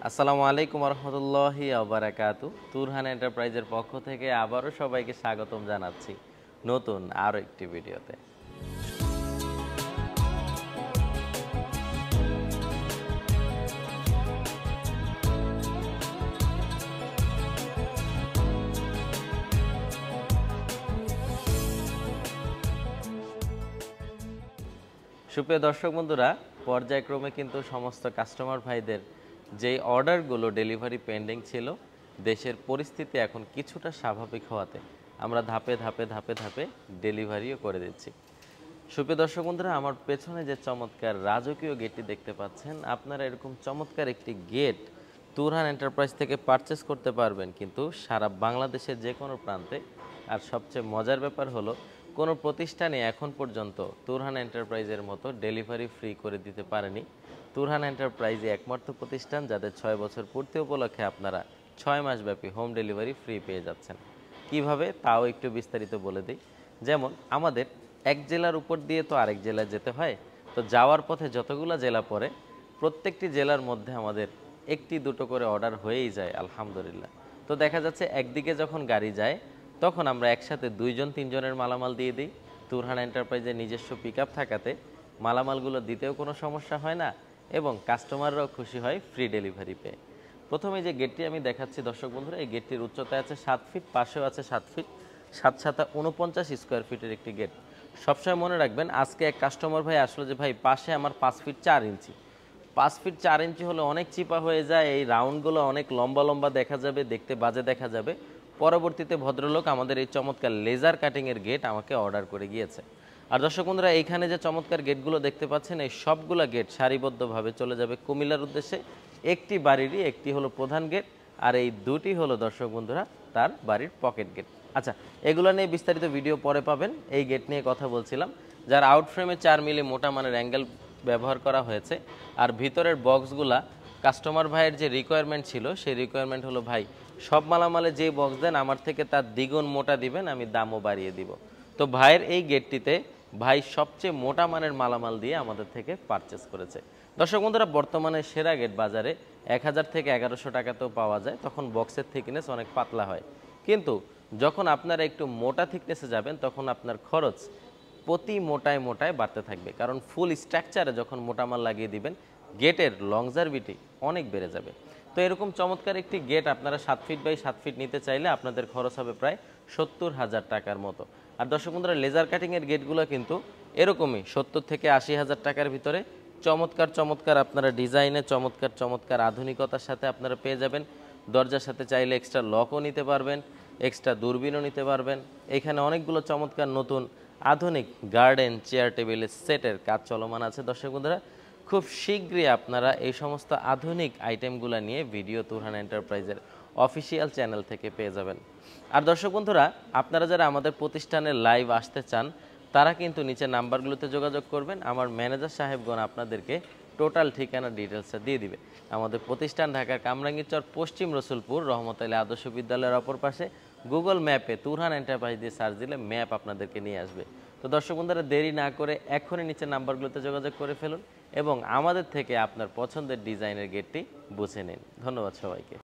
আসসালামু আলাইকুম রহমতুল্লাহি আবারাকাতু। তুরহান এন্টারপ্রাইজের পক্ষ থেকে আবারও সবাইকে স্বাগতম জানাচ্ছি নতুন আরও একটি ভিডিওতে। সুপ্রিয় দর্শক বন্ধুরা, পর্যায়ক্রমে কিন্তু সমস্ত কাস্টমার ভাইদের যেই অর্ডারগুলো ডেলিভারি পেন্ডিং ছিল, দেশের পরিস্থিতি এখন কিছুটা স্বাভাবিক হওয়াতে আমরা ধাপে ধাপে ধাপে ধাপে ডেলিভারিও করে দিচ্ছি। সুপ্রিয় দর্শক বন্ধুরা, আমার পেছনে যে চমৎকার রাজকীয় গেটটি দেখতে পাচ্ছেন, আপনারা এরকম চমৎকার একটি গেট তুরহান এন্টারপ্রাইজ থেকে পারচেস করতে পারবেন কিন্তু সারা বাংলাদেশের যে কোনো প্রান্তে। আর সবচেয়ে মজার ব্যাপার হলো, কোনো প্রতিষ্ঠানে এখন পর্যন্ত তুরহান এন্টারপ্রাইজের মতো ডেলিভারি ফ্রি করে দিতে পারেনি। তুরহান এন্টারপ্রাইজে একমাত্র প্রতিষ্ঠান যাদের 6 বছর পূর্তি উপলক্ষে আপনারা 6 মাসব্যাপী হোম ডেলিভারি ফ্রি পেয়ে যাচ্ছেন। কিভাবে তাও একটু বিস্তারিত বলে দিই। যেমন আমাদের এক জেলার উপর দিয়ে তো আরেক জেলায় যেতে হয়, তো যাওয়ার পথে যতগুলো জেলা পড়ে প্রত্যেকটি জেলার মধ্যে আমাদের একটি দুটো করে অর্ডার হয়েই যায় আলহামদুলিল্লাহ। তো দেখা যাচ্ছে একদিকে যখন গাড়ি যায় তখন আমরা একসাথে 2-3 জনের মালামাল দিয়ে দিই। তুরহান এন্টারপ্রাইজের নিজস্ব পিকআপ থাকাতে মালামালগুলো দিতেও কোনো সমস্যা হয় না এবং কাস্টমাররাও খুশি হয় ফ্রি ডেলিভারি পেয়ে। প্রথমে যে গেটটি আমি দেখাচ্ছি দর্শক বন্ধুরা, এই গেটটির উচ্চতায় আছে 7 ফিট, পাশেও আছে 7 ফিট, 7×7 49 স্কোয়ার ফিটের একটি গেট। সবসময় মনে রাখবেন, আজকে এক কাস্টমার ভাই আসলো যে ভাই পাশে আমার 5 ফিট 4 ইঞ্চি, 5 ফিট 4 ইঞ্চি হলে অনেক চিপা হয়ে যায়, এই রাউন্ডগুলো অনেক লম্বা লম্বা দেখা যাবে, দেখতে বাজে দেখা যাবে। পরবর্তীতে ভদ্রলোক আমাদের এই চমৎকার লেজার কাটিংয়ের গেট আমাকে অর্ডার করে গিয়েছে। আর দর্শক বন্ধুরা, এইখানে যে চমৎকার গেটগুলো দেখতে পাচ্ছেন, এই সবগুলো গেট সারিবদ্ধভাবে চলে যাবে কুমিল্লার উদ্দেশ্যে। একটি বাড়িরই একটি হলো প্রধান গেট, আর এই দুটি হলো দর্শক বন্ধুরা তার বাড়ির পকেট গেট। আচ্ছা, এগুলো নিয়ে বিস্তারিত ভিডিও পরে পাবেন। এই গেট নিয়ে কথা বলছিলাম, যার আউটফ্রেমে 4 মিলি মোটা মানের অ্যাঙ্গেল ব্যবহার করা হয়েছে। আর ভিতরের বক্সগুলা কাস্টমার ভাইয়ের যে রিকোয়ারমেন্ট ছিল, সেই রিকোয়ারমেন্ট হলো ভাই সব মালামালে যে বক্স দেন আমার থেকে তার দ্বিগুণ মোটা দিবেন, আমি দামও বাড়িয়ে দিব। তো ভাইয়ের এই গেটটিতে ভাই সবচেয়ে মোটা মানের মালামাল দিয়ে আমাদের থেকে পারচেস করেছে। দর্শক বন্ধুরা, বর্তমানে সেরা গেট বাজারে 1000 থেকে 1100 টাকাতেও পাওয়া যায়, তখন বক্সের থিকনেস অনেক পাতলা হয়। কিন্তু যখন আপনারা একটু মোটা থিকনেসে যাবেন তখন আপনার খরচ প্রতি মোটায় মোটায় বাড়তে থাকবে, কারণ ফুল স্ট্রাকচারে যখন মোটা মাল লাগিয়ে দিবেন গেটের লংজারভিটি অনেক বেড়ে যাবে। তো এরকম চমৎকার একটি গেট আপনারা 7 ফিট বাই 7 ফিট নিতে চাইলে আপনাদের খরচ হবে প্রায় 70,000 টাকার মতো। আর দর্শক বন্ধুরা, লেজার কাটিংয়ের গেটগুলো কিন্তু এরকমই 70 থেকে 80,000 টাকার ভিতরে চমৎকার চমৎকার আপনারা ডিজাইনে চমৎকার চমৎকার আধুনিকতার সাথে আপনারা পেয়ে যাবেন। দরজার সাথে চাইলে এক্সট্রা লকও নিতে পারবেন, এক্সট্রা দূরবীনও নিতে পারবেন। এখানে অনেকগুলো চমৎকার নতুন আধুনিক গার্ডেন চেয়ার টেবিলের সেটের কাজ চলমান আছে। দর্শক বন্ধুরা, খুব শীঘ্রই আপনারা এই সমস্ত আধুনিক আইটেমগুলো নিয়ে ভিডিও তুরহান এন্টারপ্রাইজের অফিসিয়াল চ্যানেল থেকে পেয়ে যাবেন। আর দর্শক বন্ধুরা, আপনারা যারা আমাদের প্রতিষ্ঠানে লাইভ আসতে চান তারা কিন্তু নিচে নাম্বারগুলোতে যোগাযোগ করবেন। আমার ম্যানেজার সাহেবগণ আপনাদেরকে টোটাল ঠিকানা ডিটেলসটা দিয়ে দিবে। আমাদের প্রতিষ্ঠান ঢাকার কামরাঙ্গীরচর পশ্চিম রসুলপুর রহমত আলী আদর্শ বিদ্যালয়ের অপর পাশে। গুগল ম্যাপে তুরহান এন্টারপ্রাইজ দিয়ে সার্চ দিলে ম্যাপ আপনাদেরকে নিয়ে আসবে। তো দর্শক বন্ধুরা, দেরি না করে এখনই নিচে নাম্বারগুলোতে যোগাযোগ করে ফেলুন এবং আমাদের থেকে আপনার পছন্দের ডিজাইনের গেটটি বুঝে নিন। ধন্যবাদ সবাইকে।